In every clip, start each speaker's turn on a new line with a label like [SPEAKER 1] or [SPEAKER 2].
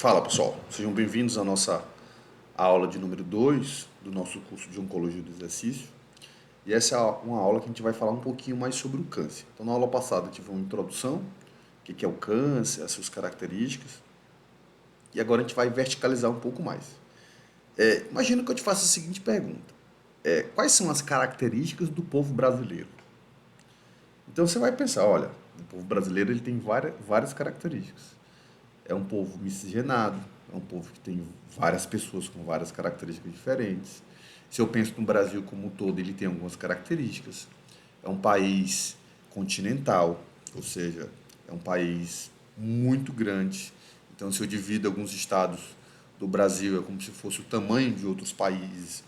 [SPEAKER 1] Fala pessoal, sejam bem-vindos à nossa aula de número 2 do nosso curso de Oncologia do Exercício. E essa é uma aula que a gente vai falar um pouquinho mais sobre o câncer. Então, na aula passada, tive uma introdução, o que é o câncer, as suas características, e agora a gente vai verticalizar um pouco mais. Imagina que eu te faça a seguinte pergunta: quais são as características do povo brasileiro? Então, você vai pensar: olha, o povo brasileiro ele tem várias características. É um povo miscigenado, é um povo que tem várias pessoas com várias características diferentes. Se eu penso no Brasil como um todo, ele tem algumas características. É um país continental, ou seja, é um país muito grande. Então, se eu divido alguns estados do Brasil, é como se fosse o tamanho de outros países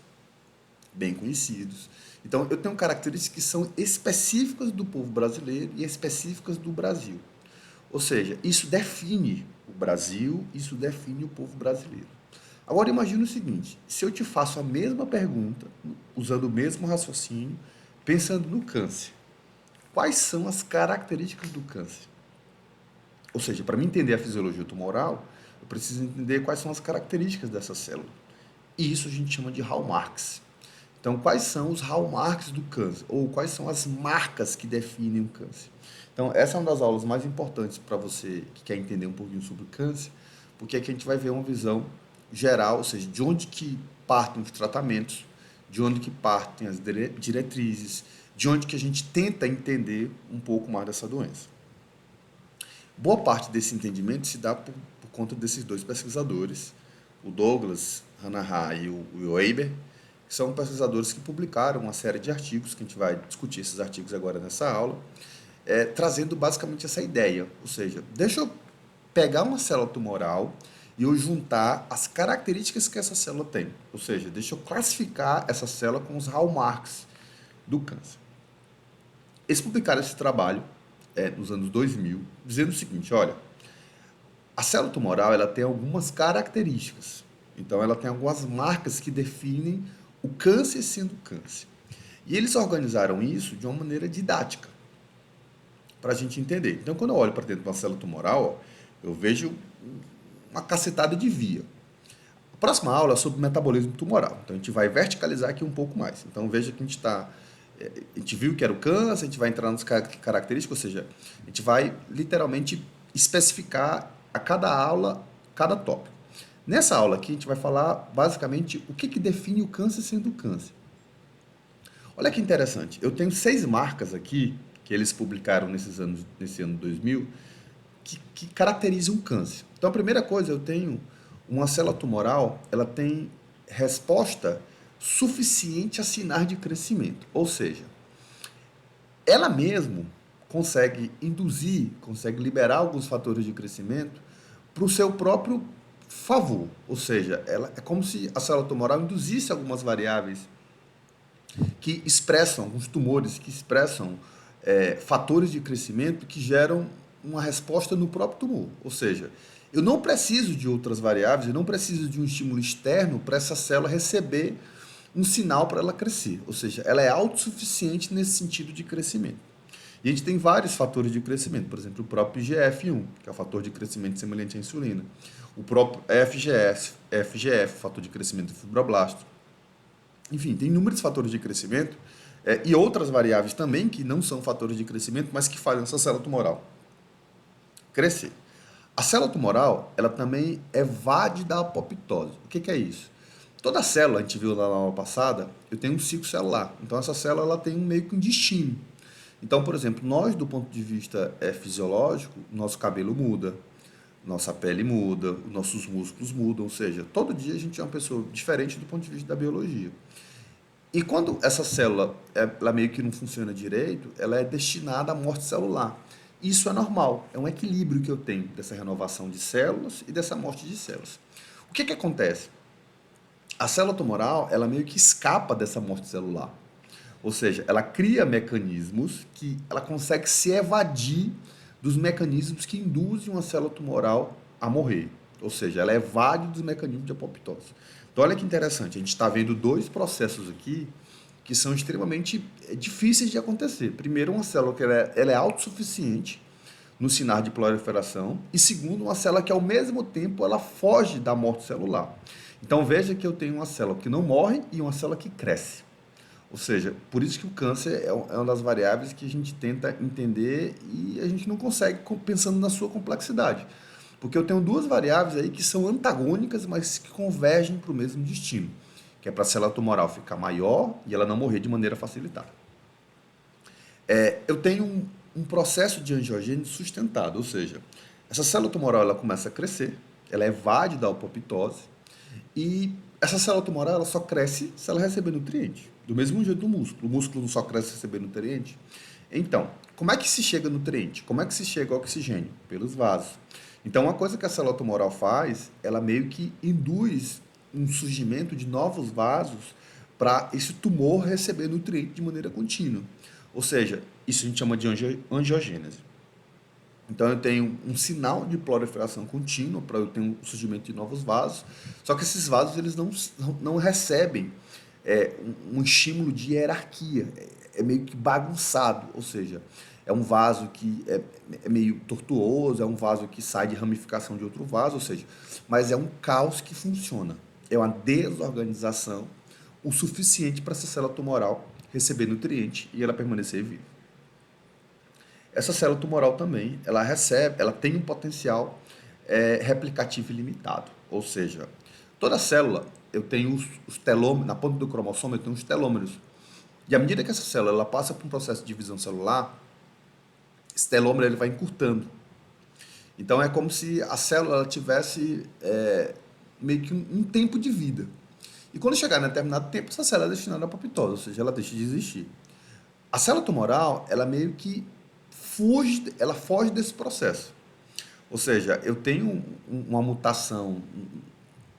[SPEAKER 1] bem conhecidos. Então, eu tenho características que são específicas do povo brasileiro e específicas do Brasil. Ou seja, isso define o Brasil, isso define o povo brasileiro. Agora imagine o seguinte: se eu te faço a mesma pergunta, usando o mesmo raciocínio, pensando no câncer, quais são as características do câncer? Ou seja, para mim entender a fisiologia tumoral, eu preciso entender quais são as características dessa célula. E isso a gente chama de hallmarks. Então, quais são os hallmarks do câncer? Ou quais são as marcas que definem o câncer? Então, essa é uma das aulas mais importantes para você que quer entender um pouquinho sobre o câncer, porque aqui a gente vai ver uma visão geral, ou seja, de onde que partem os tratamentos, de onde que partem as diretrizes, de onde que a gente tenta entender um pouco mais dessa doença. Boa parte desse entendimento se dá por conta desses dois pesquisadores, o Douglas Hanahan e o Weber, que são pesquisadores que publicaram uma série de artigos, que a gente vai discutir esses artigos agora nessa aula, trazendo basicamente essa ideia. Ou seja, deixa eu pegar uma célula tumoral e eu juntar as características que essa célula tem. Ou seja, deixa eu classificar essa célula com os hallmarks do câncer. Eles publicaram esse trabalho nos anos 2000, dizendo o seguinte: olha, a célula tumoral ela tem algumas características. Então, ela tem algumas marcas que definem o câncer sendo câncer. E eles organizaram isso de uma maneira didática, para a gente entender. Então, quando eu olho para dentro de uma célula tumoral, ó, eu vejo uma cacetada de via. A próxima aula é sobre metabolismo tumoral. Então, a gente vai verticalizar aqui um pouco mais. Então, veja que a gente viu que era o câncer, a gente vai entrar nas características, ou seja, a gente vai literalmente especificar a cada aula, cada tópico. Nessa aula aqui, a gente vai falar basicamente o que define o câncer sendo câncer. Olha que interessante, eu tenho 6 marcas aqui, que eles publicaram nesse ano 2000, que caracterizam o câncer. Então, a primeira coisa, eu tenho uma célula tumoral, ela tem resposta suficiente a sinais de crescimento. Ou seja, ela mesmo consegue induzir, consegue liberar alguns fatores de crescimento para o seu próprio favor. Ou seja, ela é como se a célula tumoral induzisse algumas variáveis que expressam, alguns tumores que expressam fatores de crescimento que geram uma resposta no próprio tumor. Ou seja, eu não preciso de outras variáveis, eu não preciso de um estímulo externo para essa célula receber um sinal para ela crescer. Ou seja, ela é autossuficiente nesse sentido de crescimento. E a gente tem vários fatores de crescimento, por exemplo, o próprio IGF-1, que é o fator de crescimento semelhante à insulina, o próprio FGF, fator de crescimento do fibroblasto. Enfim, tem inúmeros fatores de crescimento e outras variáveis também que não são fatores de crescimento, mas que fazem essa célula tumoral crescer. A célula tumoral, ela também evade da apoptose. O que é isso? Toda célula, a gente viu lá na aula passada, eu tenho um ciclo celular. Então, essa célula ela tem meio que um destino. Então, por exemplo, nós, do ponto de vista fisiológico, nosso cabelo muda, nossa pele muda, nossos músculos mudam, ou seja, todo dia a gente é uma pessoa diferente do ponto de vista da biologia. E quando essa célula ela meio que não funciona direito, ela é destinada à morte celular. Isso é normal, é um equilíbrio que eu tenho dessa renovação de células e dessa morte de células. O que acontece? A célula tumoral, ela meio que escapa dessa morte celular. Ou seja, ela cria mecanismos que ela consegue se evadir dos mecanismos que induzem uma célula tumoral a morrer. Ou seja, ela evade dos mecanismos de apoptose. Então, olha que interessante, a gente está vendo 2 processos aqui que são extremamente difíceis de acontecer. Primeiro, uma célula que ela é autossuficiente no sinal de proliferação, e segundo, uma célula que ao mesmo tempo ela foge da morte celular. Então veja que eu tenho uma célula que não morre e uma célula que cresce. Ou seja, por isso que o câncer é uma das variáveis que a gente tenta entender e a gente não consegue pensando na sua complexidade. Porque eu tenho duas variáveis aí que são antagônicas, mas que convergem para o mesmo destino, que é para a célula tumoral ficar maior e ela não morrer de maneira facilitada. Eu tenho um processo de angiogênese sustentado, ou seja, essa célula tumoral ela começa a crescer, ela evade da apoptose e essa célula tumoral ela só cresce se ela receber nutriente. Do mesmo jeito do músculo. O músculo não só cresce se receber nutriente. Então, como é que se chega nutriente? Como é que se chega ao oxigênio? Pelos vasos. Então, uma coisa que a célula tumoral faz, ela meio que induz um surgimento de novos vasos para esse tumor receber nutriente de maneira contínua. Ou seja, isso a gente chama de angiogênese. Então eu tenho um sinal de proliferação contínua para eu ter um surgimento de novos vasos, só que esses vasos eles não recebem um estímulo de hierarquia, é meio que bagunçado, ou seja, é um vaso que é meio tortuoso, é um vaso que sai de ramificação de outro vaso, ou seja, mas é um caos que funciona, é uma desorganização o suficiente para essa célula tumoral receber nutriente e ela permanecer viva. Essa célula tumoral também, ela tem um potencial replicativo ilimitado, ou seja, toda célula, eu tenho os telômeros, na ponta do cromossomo eu tenho os telômeros, e à medida que essa célula ela passa por um processo de divisão celular, esse telômero ele vai encurtando. Então é como se a célula ela tivesse meio que um tempo de vida. E quando chegar em determinado tempo, essa célula é destinada à apoptose, ou seja, ela deixa de existir. A célula tumoral, ela meio que foge desse processo. Ou seja, eu tenho uma mutação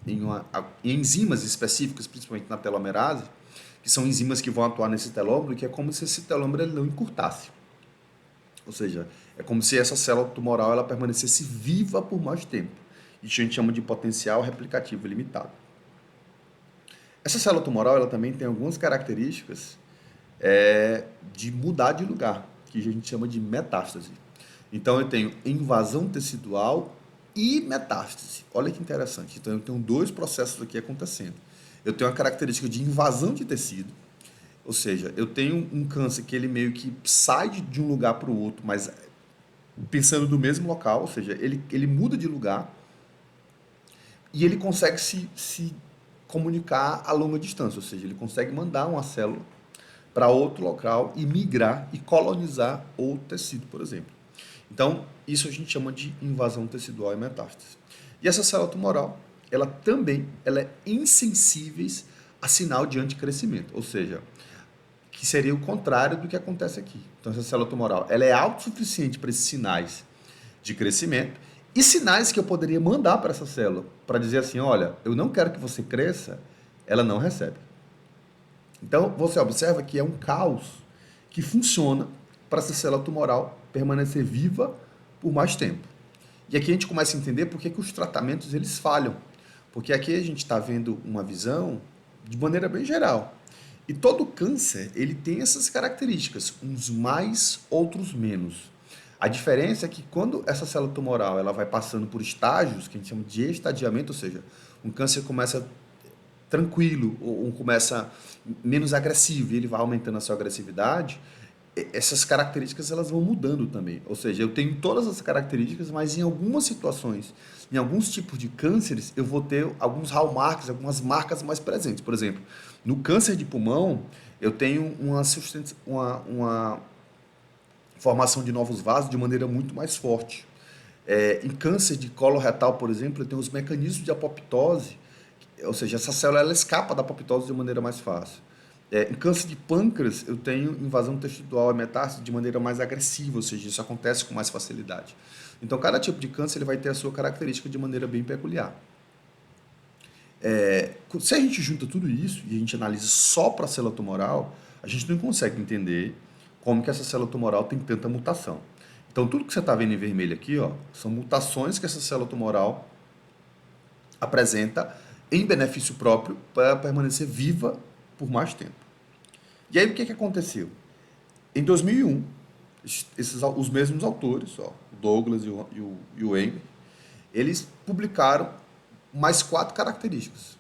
[SPEAKER 1] em enzimas específicas, principalmente na telomerase, que são enzimas que vão atuar nesse telômero, que é como se esse telômero ele não encurtasse. Ou seja, é como se essa célula tumoral ela permanecesse viva por mais tempo. Isso a gente chama de potencial replicativo ilimitado. Essa célula tumoral ela também tem algumas características de mudar de lugar, que a gente chama de metástase. Então eu tenho invasão tecidual e metástase. Olha que interessante. Então eu tenho dois processos aqui acontecendo. Eu tenho a característica de invasão de tecido, ou seja, eu tenho um câncer que ele meio que sai de um lugar para o outro, mas pensando no mesmo local, ou seja, ele muda de lugar e ele consegue se comunicar a longa distância, ou seja, ele consegue mandar uma célula para outro local e migrar e colonizar outro tecido, por exemplo. Então, isso a gente chama de invasão tecidual e metástase. E essa célula tumoral, ela é insensível a sinal de anticrescimento, ou seja, que seria o contrário do que acontece aqui. Então, essa célula tumoral, ela é autossuficiente para esses sinais de crescimento e sinais que eu poderia mandar para essa célula, para dizer assim, olha, eu não quero que você cresça, ela não recebe. Então, você observa que é um caos que funciona para essa célula tumoral permanecer viva por mais tempo. E aqui a gente começa a entender por que os tratamentos eles falham. Porque aqui a gente está vendo uma visão de maneira bem geral. E todo câncer ele tem essas características, uns mais, outros menos. A diferença é que quando essa célula tumoral ela vai passando por estágios, que a gente chama de estadiamento, ou seja, um câncer começa tranquilo, ou começa menos agressivo e ele vai aumentando a sua agressividade, essas características elas vão mudando também. Ou seja, eu tenho todas as características, mas em algumas situações, em alguns tipos de cânceres, eu vou ter alguns hallmarks, algumas marcas mais presentes. Por exemplo, no câncer de pulmão, eu tenho uma formação de novos vasos de maneira muito mais forte. Em câncer de colo retal, por exemplo, eu tenho os mecanismos de apoptose, ou seja, essa célula ela escapa da apoptose de maneira mais fácil. Em câncer de pâncreas, eu tenho invasão tecidual e metástase de maneira mais agressiva, ou seja, isso acontece com mais facilidade. Então, cada tipo de câncer ele vai ter a sua característica de maneira bem peculiar. Se a gente junta tudo isso e a gente analisa só para a célula tumoral, a gente não consegue entender como que essa célula tumoral tem tanta mutação. Então, tudo que você está vendo em vermelho aqui, ó, são mutações que essa célula tumoral apresenta em benefício próprio para permanecer viva por mais tempo. E aí, o que aconteceu? Em 2001, Os mesmos autores, ó, o Douglas e o Eimer, eles publicaram mais 4 características.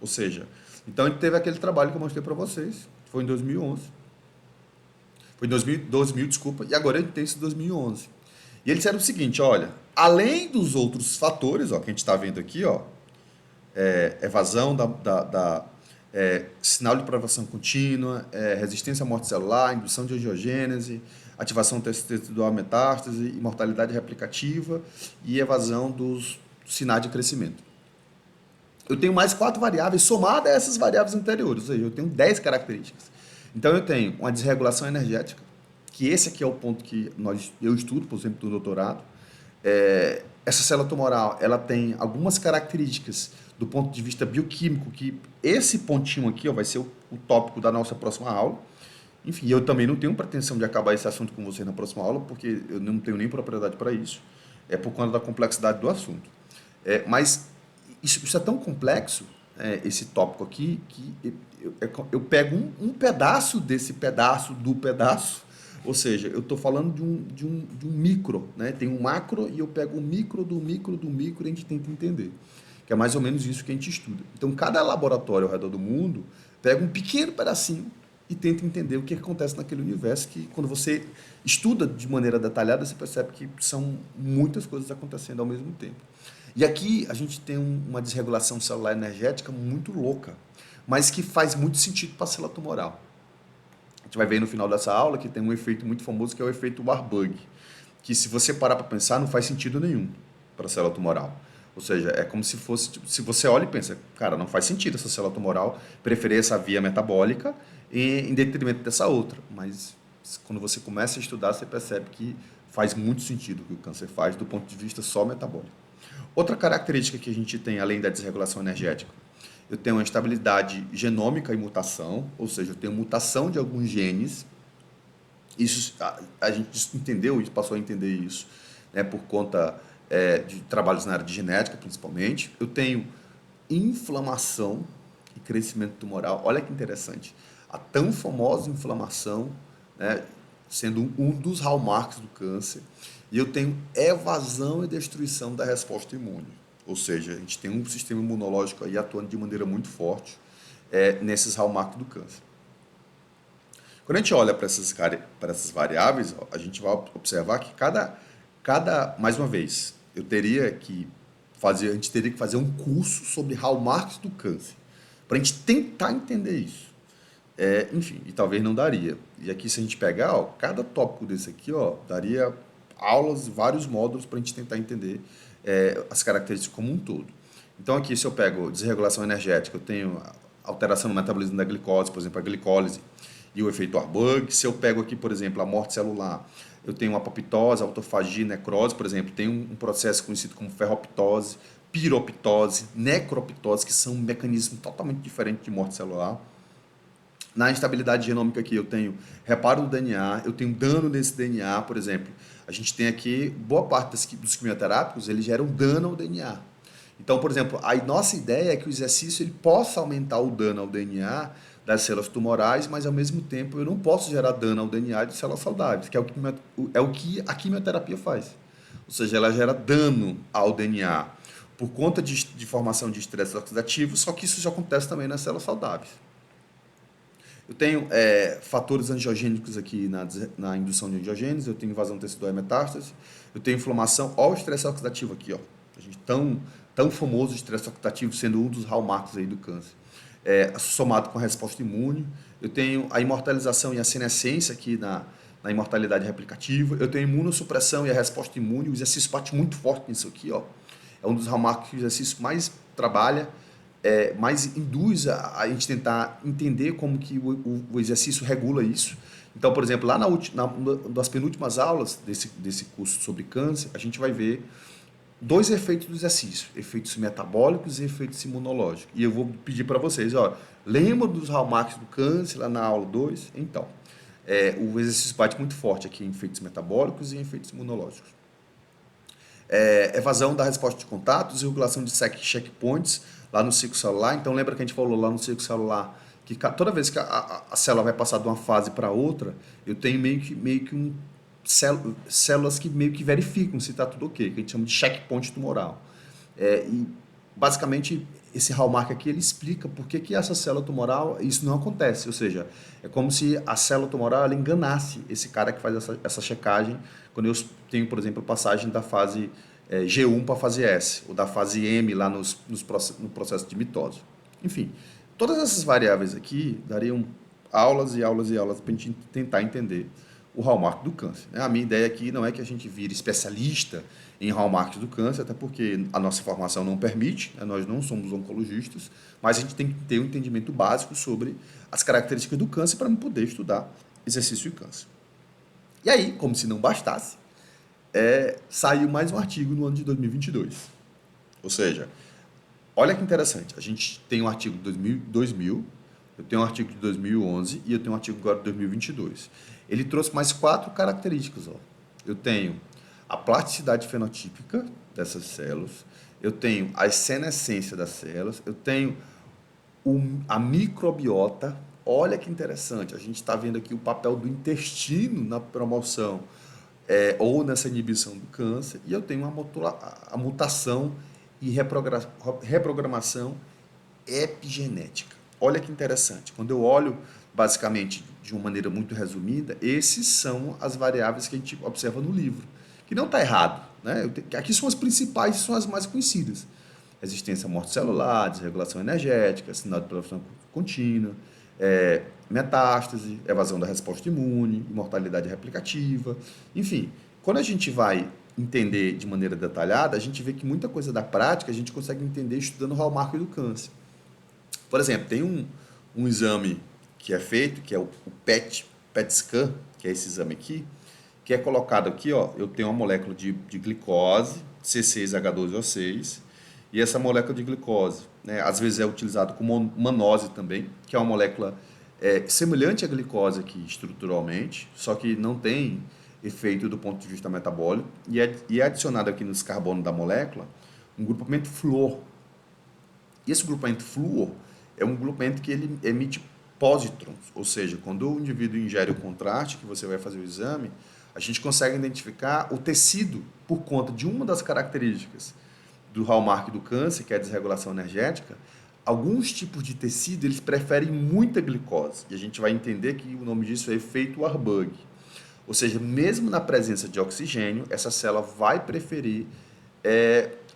[SPEAKER 1] Ou seja, então a gente teve aquele trabalho que eu mostrei para vocês, que foi em 2011. Foi em 2000, desculpa, e agora a gente tem esse 2011. E eles disseram o seguinte, olha, além dos outros fatores, ó, que a gente está vendo aqui, ó, evasão sinal de propagação contínua, resistência à morte celular, indução de angiogênese, ativação tecidual metástase, imortalidade replicativa e evasão dos sinais de crescimento. Eu tenho mais 4 variáveis somadas a essas variáveis anteriores, ou seja, eu tenho 10 características. Então eu tenho uma desregulação energética, que esse aqui é o ponto que eu estudo, por exemplo, no doutorado. Essa célula tumoral, ela tem algumas características do ponto de vista bioquímico, que esse pontinho aqui, ó, vai ser o tópico da nossa próxima aula. Enfim, eu também não tenho pretensão de acabar esse assunto com você na próxima aula, porque eu não tenho nem propriedade para isso, por conta da complexidade do assunto. Mas isso é tão complexo, esse tópico aqui, que eu pego um pedaço desse pedaço do pedaço, ou seja, eu estou falando de um micro, né? Tem um macro e eu pego o micro do micro do micro e a gente tenta entender. Que é mais ou menos isso que a gente estuda. Então, cada laboratório ao redor do mundo pega um pequeno pedacinho e tenta entender o que acontece naquele universo, que quando você estuda de maneira detalhada, você percebe que são muitas coisas acontecendo ao mesmo tempo. E aqui a gente tem uma desregulação celular energética muito louca, mas que faz muito sentido para a célula tumoral. A gente vai ver no final dessa aula que tem um efeito muito famoso que é o efeito Warburg, que se você parar para pensar não faz sentido nenhum para a célula tumoral. Ou seja, é como se fosse, tipo, se você olha e pensa, cara, não faz sentido essa célula tumoral preferir essa via metabólica em detrimento dessa outra. Mas quando você começa a estudar, você percebe que faz muito sentido o que o câncer faz do ponto de vista só metabólico. Outra característica que a gente tem, além da desregulação energética, eu tenho uma instabilidade genômica e mutação, ou seja, eu tenho mutação de alguns genes. Isso a gente entendeu e passou a entender isso, né, por conta de trabalhos na área de genética, principalmente. Eu tenho inflamação e crescimento tumoral. Olha que interessante. A tão famosa inflamação, né, sendo um dos hallmarks do câncer. E eu tenho evasão e destruição da resposta imune. Ou seja, a gente tem um sistema imunológico aí atuando de maneira muito forte nesses hallmarks do câncer. Quando a gente olha para essas variáveis, ó, a gente vai observar que mais uma vez, a gente teria que fazer um curso sobre hallmarks do câncer, para a gente tentar entender isso. Enfim, e talvez não daria. E aqui, se a gente pegar, ó, cada tópico desse aqui, ó, daria aulas, vários módulos para a gente tentar entender as características como um todo. Então, aqui, se eu pego desregulação energética, eu tenho alteração no metabolismo da glicose, por exemplo, a glicólise e o efeito Warburg. Se eu pego aqui, por exemplo, a morte celular, eu tenho apoptose, autofagia, necrose, por exemplo, tem um processo conhecido como ferroptose, piroptose, necroptose, que são mecanismos totalmente diferentes de morte celular. Na instabilidade genômica aqui eu tenho reparo do DNA, eu tenho dano nesse DNA, por exemplo. A gente tem aqui, boa parte dos quimioterápicos, eles geram dano ao DNA. Então, por exemplo, a nossa ideia é que o exercício ele possa aumentar o dano ao DNA das células tumorais, mas ao mesmo tempo eu não posso gerar dano ao DNA de células saudáveis, que é o que a quimioterapia faz. Ou seja, ela gera dano ao DNA por conta de formação de estresse oxidativo, só que isso já acontece também nas células saudáveis. Eu tenho fatores angiogênicos aqui na indução de angiogênese, eu tenho invasão tecidual e metástase, eu tenho inflamação, olha o estresse oxidativo aqui, ó. A gente tão famoso estresse oxidativo sendo um dos hallmarks aí do câncer. Somado com a resposta imune, eu tenho a imortalização e a senescência aqui na imortalidade replicativa, eu tenho a imunossupressão e a resposta imune, o exercício bate muito forte nisso aqui, ó. É um dos hallmarks que o exercício mais trabalha, mais induz a gente tentar entender como que o exercício regula isso. Então, por exemplo, lá nas penúltimas aulas desse curso sobre câncer, a gente vai ver 2 efeitos do exercício, efeitos metabólicos e efeitos imunológicos. E eu vou pedir para vocês, ó, lembra dos hallmarks do câncer lá na aula 2? Então, o exercício bate muito forte aqui em efeitos metabólicos e em efeitos imunológicos. Evasão da resposta de contatos e regulação de checkpoints lá no ciclo celular. Então, lembra que a gente falou lá no ciclo celular que toda vez que a célula vai passar de uma fase para outra, eu tenho meio que células que meio que verificam se está tudo ok, que a gente chama de checkpoint tumoral. E basicamente esse hallmark aqui ele explica por que essa célula tumoral isso não acontece, ou seja, é como se a célula tumoral ela enganasse esse cara que faz essa checagem quando eu tenho, por exemplo, passagem da fase G1 para a fase S, ou da fase M lá no processo de mitose. Enfim, todas essas variáveis aqui dariam aulas e aulas e aulas para a gente tentar entender o hallmark do câncer. A minha ideia aqui não é que a gente vire especialista em hallmarks do câncer, até porque a nossa formação não permite, nós não somos oncologistas, mas a gente tem que ter um entendimento básico sobre as características do câncer para poder estudar exercício e câncer. E aí, como se não bastasse, saiu mais um artigo no ano de 2022. Ou seja, olha que interessante, a gente tem um artigo de 2000, eu tenho um artigo de 2011 e eu tenho um artigo agora de 2022. Ele trouxe mais 4 características. Eu tenho a plasticidade fenotípica dessas células, eu tenho a senescência das células, eu tenho a microbiota. Olha que interessante, a gente está vendo aqui o papel do intestino na promoção ou nessa inibição do câncer, e eu tenho a mutação e reprogramação epigenética. Olha que interessante, quando eu olho basicamente de uma maneira muito resumida, esses são as variáveis que a gente observa no livro, que não está errado, né? Aqui são as principais, são as mais conhecidas: resistência à morte celular, desregulação energética, sinal de proliferação contínua, metástase, evasão da resposta imune, imortalidade replicativa. Enfim, quando a gente vai entender de maneira detalhada, a gente vê que muita coisa da prática a gente consegue entender estudando o hallmark do câncer. Por exemplo, tem um exame que é feito, que é o PET scan, que é esse exame aqui, que é colocado aqui, eu tenho uma molécula de glicose, C6H12O6, e essa molécula de glicose, às vezes é utilizada como mannose também, que é uma molécula semelhante à glicose aqui estruturalmente, só que não tem efeito do ponto de vista metabólico, e é adicionado aqui nos carbonos da molécula um grupamento flúor. E esse grupamento flúor é um grupamento que ele emite pósitrons, ou seja, quando o indivíduo ingere o contraste, que você vai fazer o exame, a gente consegue identificar o tecido por conta de uma das características do hallmark do câncer, que é a desregulação energética. Alguns tipos de tecido, eles preferem muita glicose, e a gente vai entender que o nome disso é efeito Warburg. Ou seja, mesmo na presença de oxigênio, essa célula vai preferir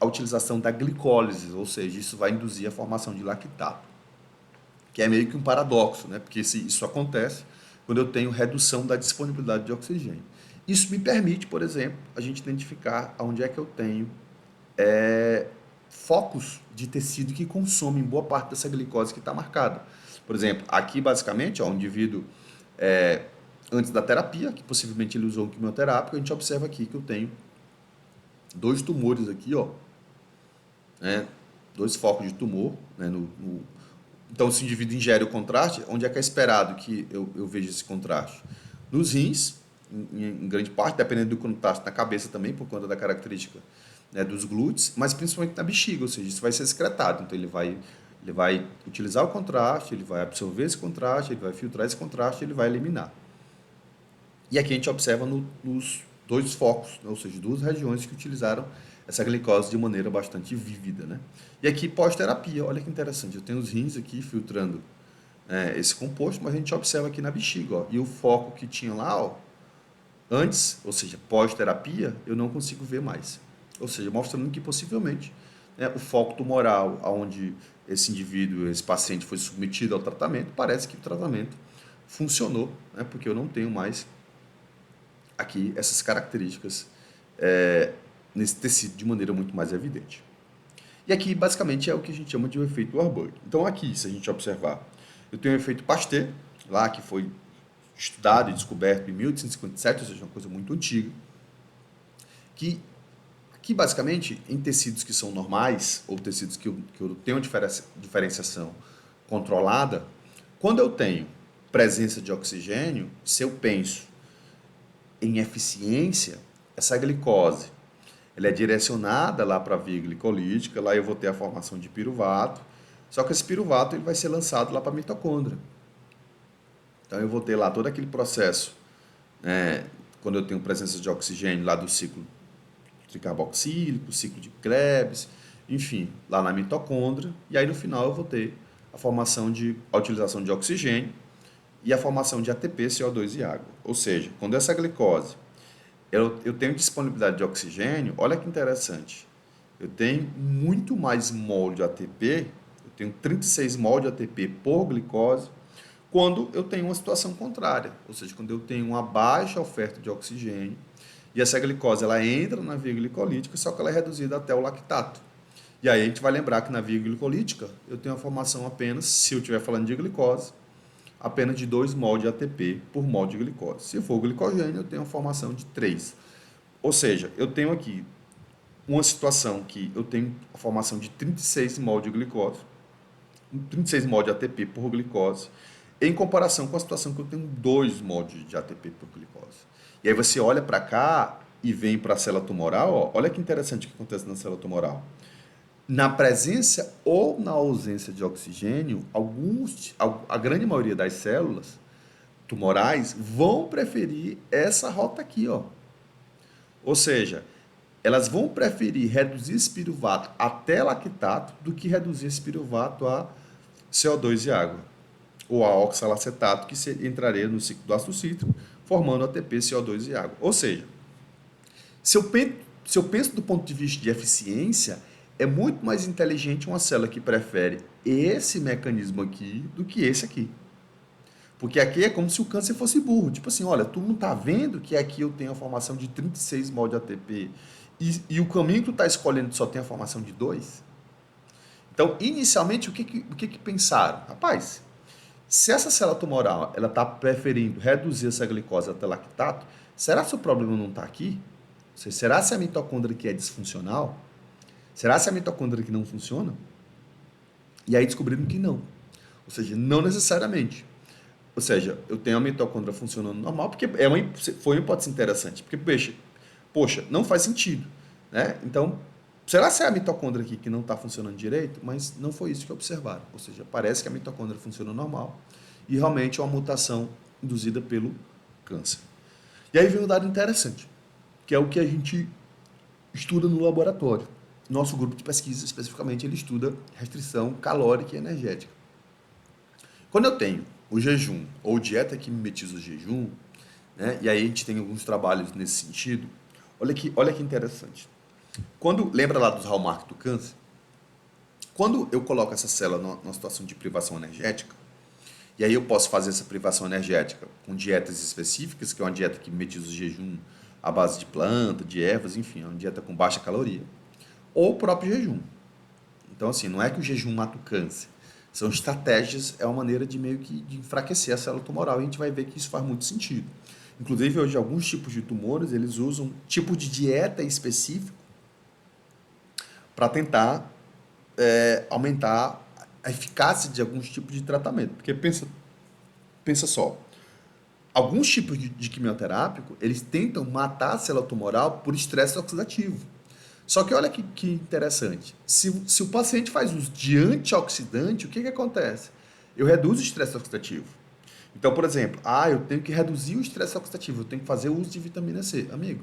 [SPEAKER 1] a utilização da glicólise, ou seja, isso vai induzir a formação de lactato, que é meio que um paradoxo, né? Porque isso acontece quando eu tenho redução da disponibilidade de oxigênio. Isso me permite, por exemplo, a gente identificar onde é que eu tenho focos de tecido que consomem boa parte dessa glicose que está marcada. Por exemplo, aqui basicamente, um indivíduo antes da terapia, que possivelmente ele usou um quimioterápico, a gente observa aqui que eu tenho 2 tumores aqui, 2 focos de tumor, então, se o indivíduo ingere o contraste, onde é que é esperado que eu veja esse contraste? Nos rins, em grande parte, dependendo do contraste na cabeça também, por conta da característica dos glúteos, mas principalmente na bexiga, ou seja, isso vai ser excretado. Então, ele vai utilizar o contraste, ele vai absorver esse contraste, ele vai filtrar esse contraste, ele vai eliminar. E aqui a gente observa nos 2 focos, ou seja, 2 regiões que utilizaram essa glicose de maneira bastante vívida, E aqui pós-terapia, olha que interessante, eu tenho os rins aqui filtrando esse composto, mas a gente observa aqui na bexiga, e o foco que tinha lá, antes, ou seja, pós-terapia, eu não consigo ver mais. Ou seja, mostrando que possivelmente o foco tumoral, onde esse indivíduo, esse paciente foi submetido ao tratamento, parece que o tratamento funcionou, porque eu não tenho mais aqui essas características nesse tecido de maneira muito mais evidente. E aqui, basicamente, é o que a gente chama de um efeito Warburg. Então, aqui, se a gente observar, eu tenho o efeito Pasteur, lá que foi estudado e descoberto em 1857, ou seja, uma coisa muito antiga, que aqui, basicamente, em tecidos que são normais, ou tecidos que eu tenho diferenciação controlada, quando eu tenho presença de oxigênio, se eu penso em eficiência, essa glicose ela é direcionada lá para a via glicolítica, lá eu vou ter a formação de piruvato, só que esse piruvato ele vai ser lançado lá para a mitocôndria. Então eu vou ter lá todo aquele processo quando eu tenho presença de oxigênio lá do ciclo tricarboxílico, ciclo de Krebs, enfim, lá na mitocôndria, e aí no final eu vou ter a utilização de oxigênio e a formação de ATP, CO2 e água. Ou seja, quando essa glicose, eu tenho disponibilidade de oxigênio, olha que interessante, eu tenho muito mais mol de ATP, eu tenho 36 mol de ATP por glicose, quando eu tenho uma situação contrária, ou seja, quando eu tenho uma baixa oferta de oxigênio, e essa glicose ela entra na via glicolítica, só que ela é reduzida até o lactato. E aí a gente vai lembrar que na via glicolítica eu tenho a formação apenas, se eu estiver falando de glicose, apenas de 2 mol de ATP por mol de glicose. Se for glicogênio, eu tenho a formação de 3. Ou seja, eu tenho aqui uma situação que eu tenho a formação de 36 mol de glicose, 36 mol de ATP por glicose, em comparação com a situação que eu tenho 2 mol de ATP por glicose. E aí você olha para cá e vem para a célula tumoral, ó, olha que interessante o que acontece na célula tumoral. Na presença ou na ausência de oxigênio, a grande maioria das células tumorais vão preferir essa rota aqui, ó. Ou seja, elas vão preferir reduzir esse piruvato até lactato do que reduzir esse piruvato a CO2 e água, ou a oxalacetato, que entraria no ciclo do ácido cítrico, formando ATP, CO2 e água. Ou seja, se eu penso do ponto de vista de eficiência, é muito mais inteligente uma célula que prefere esse mecanismo aqui do que esse aqui. Porque aqui é como se o câncer fosse burro. Tipo assim, olha, tu não tá vendo que aqui eu tenho a formação de 36 mol de ATP e o caminho que tu tá escolhendo só tem a formação de 2? Então, inicialmente, o que pensaram? Rapaz, se essa célula tumoral ela está preferindo reduzir essa glicose até lactato, será que o problema não está aqui? Ou seja, será se a mitocôndria que é disfuncional? Será se a mitocôndria que não funciona? E aí descobriram que não. Ou seja, não necessariamente. Ou seja, eu tenho a mitocôndria funcionando normal, porque foi uma hipótese interessante. Porque, poxa, não faz sentido. Né? Então, será que é a mitocôndria aqui que não está funcionando direito? Mas não foi isso que observaram. Ou seja, parece que a mitocôndria funciona normal e realmente é uma mutação induzida pelo câncer. E aí vem um dado interessante, que é o que a gente estuda no laboratório. Nosso grupo de pesquisa, especificamente, ele estuda restrição calórica e energética. Quando eu tenho o jejum ou dieta que mimetiza o jejum, né, e aí a gente tem alguns trabalhos nesse sentido, olha que interessante. Lembra lá dos hallmarks do câncer? Quando eu coloco essa célula numa situação de privação energética, e aí eu posso fazer essa privação energética com dietas específicas, que é uma dieta que mimetiza o jejum à base de planta, de ervas, enfim, é uma dieta com baixa caloria, ou o próprio jejum. Então, assim, não é que o jejum mata o câncer, são estratégias, é uma maneira de meio que de enfraquecer a célula tumoral, e a gente vai ver que isso faz muito sentido. Inclusive, hoje, alguns tipos de tumores, eles usam um tipo de dieta específico para tentar aumentar a eficácia de alguns tipos de tratamento. Porque pensa só, alguns tipos de quimioterápico, eles tentam matar a célula tumoral por estresse oxidativo. Só que olha que interessante, se o paciente faz uso de antioxidante, o que acontece? Eu reduzo o estresse oxidativo. Então, por exemplo, eu tenho que reduzir o estresse oxidativo, eu tenho que fazer uso de vitamina C. Amigo,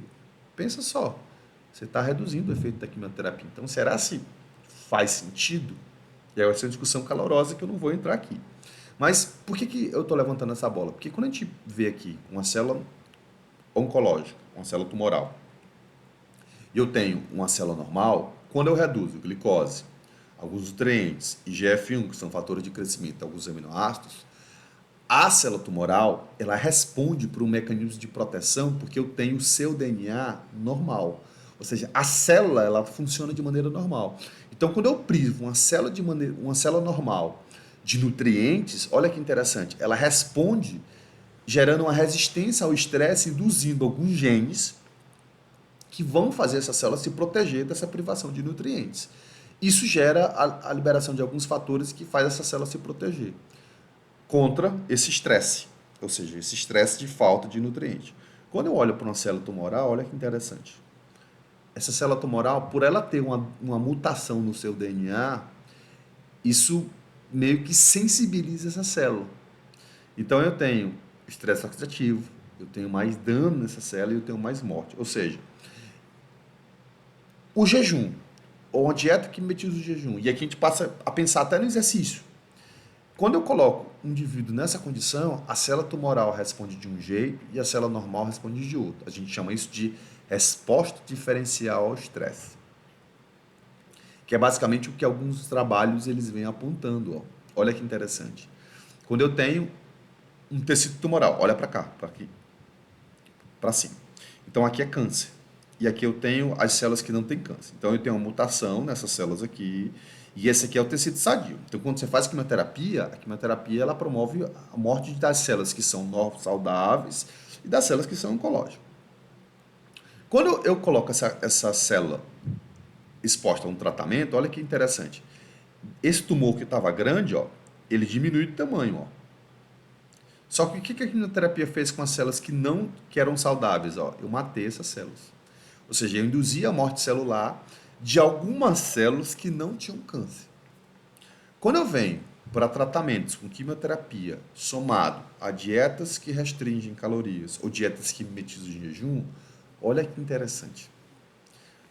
[SPEAKER 1] pensa só, você está reduzindo o efeito da quimioterapia. Então, será se faz sentido? E aí vai ser uma discussão calorosa que eu não vou entrar aqui. Mas por que eu estou levantando essa bola? Porque quando a gente vê aqui uma célula oncológica, uma célula tumoral, e eu tenho uma célula normal, quando eu reduzo glicose, alguns nutrientes, IGF-1, que são fatores de crescimento, alguns aminoácidos, a célula tumoral, ela responde por um mecanismo de proteção porque eu tenho o seu DNA normal. Ou seja, a célula, ela funciona de maneira normal. Então, quando eu privo uma célula normal de nutrientes, olha que interessante, ela responde gerando uma resistência ao estresse, induzindo alguns genes que vão fazer essa célula se proteger dessa privação de nutrientes. Isso gera a liberação de alguns fatores que faz essa célula se proteger contra esse estresse, ou seja, esse estresse de falta de nutrientes. Quando eu olho para uma célula tumoral, olha que interessante. Essa célula tumoral, por ela ter uma mutação no seu DNA, isso meio que sensibiliza essa célula. Então eu tenho estresse oxidativo, eu tenho mais dano nessa célula e eu tenho mais morte. Ou seja, o jejum, ou a dieta que mimetiza o jejum, e aqui a gente passa a pensar até no exercício. Quando eu coloco um indivíduo nessa condição, a célula tumoral responde de um jeito e a célula normal responde de outro. A gente chama isso de resposta diferencial ao estresse, que é basicamente o que alguns trabalhos eles vêm apontando. Ó. Olha que interessante. Quando eu tenho um tecido tumoral, olha para cá, para aqui, para cima. Então aqui é câncer. E aqui eu tenho as células que não têm câncer. Então eu tenho uma mutação nessas células aqui. E esse aqui é o tecido sadio. Então quando você faz a quimioterapia ela promove a morte das células que são saudáveis e das células que são oncológicas. Quando eu coloco essa célula exposta a um tratamento, olha que interessante. Esse tumor que estava grande, ó, ele diminui de tamanho, ó. Só que o que a quimioterapia fez com as células que eram saudáveis? Ó? Eu matei essas células. Ou seja, eu induzi a morte celular de algumas células que não tinham câncer. Quando eu venho para tratamentos com quimioterapia somado a dietas que restringem calorias ou dietas que mimetizam o jejum, olha que interessante.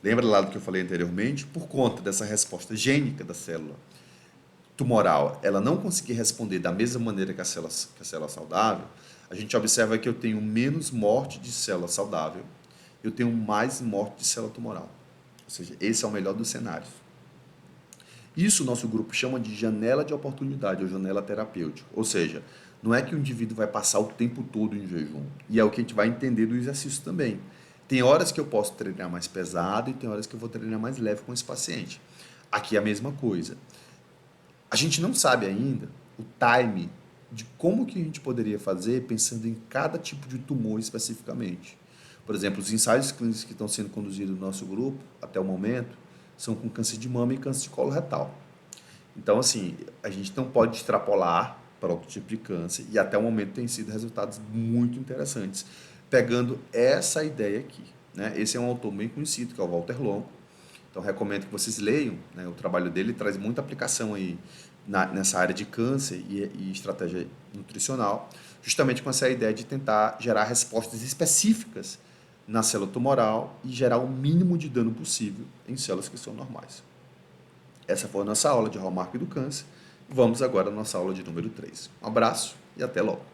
[SPEAKER 1] Lembra lá do que eu falei anteriormente? Por conta dessa resposta gênica da célula tumoral, ela não conseguir responder da mesma maneira que a célula saudável, a gente observa que eu tenho menos morte de célula saudável, eu tenho mais morte de célula tumoral. Ou seja, esse é o melhor dos cenários. Isso o nosso grupo chama de janela de oportunidade ou janela terapêutica. Ou seja, não é que o indivíduo vai passar o tempo todo em jejum. E é o que a gente vai entender do exercício também. Tem horas que eu posso treinar mais pesado e tem horas que eu vou treinar mais leve com esse paciente. Aqui é a mesma coisa. A gente não sabe ainda o time de como que a gente poderia fazer pensando em cada tipo de tumor especificamente. Por exemplo, os ensaios clínicos que estão sendo conduzidos no nosso grupo, até o momento, são com câncer de mama e câncer de colo retal. Então, assim, a gente não pode extrapolar para outro tipo de câncer e até o momento tem sido resultados muito interessantes, pegando essa ideia aqui. Né? Esse é um autor bem conhecido, que é o Walter Longo. Então, recomendo que vocês leiam, né? O trabalho dele traz muita aplicação aí nessa área de câncer e estratégia nutricional, justamente com essa ideia de tentar gerar respostas específicas na célula tumoral e gerar o mínimo de dano possível em células que são normais. Essa foi a nossa aula de hallmark do câncer. Vamos agora à nossa aula de número 3. Um abraço e até logo.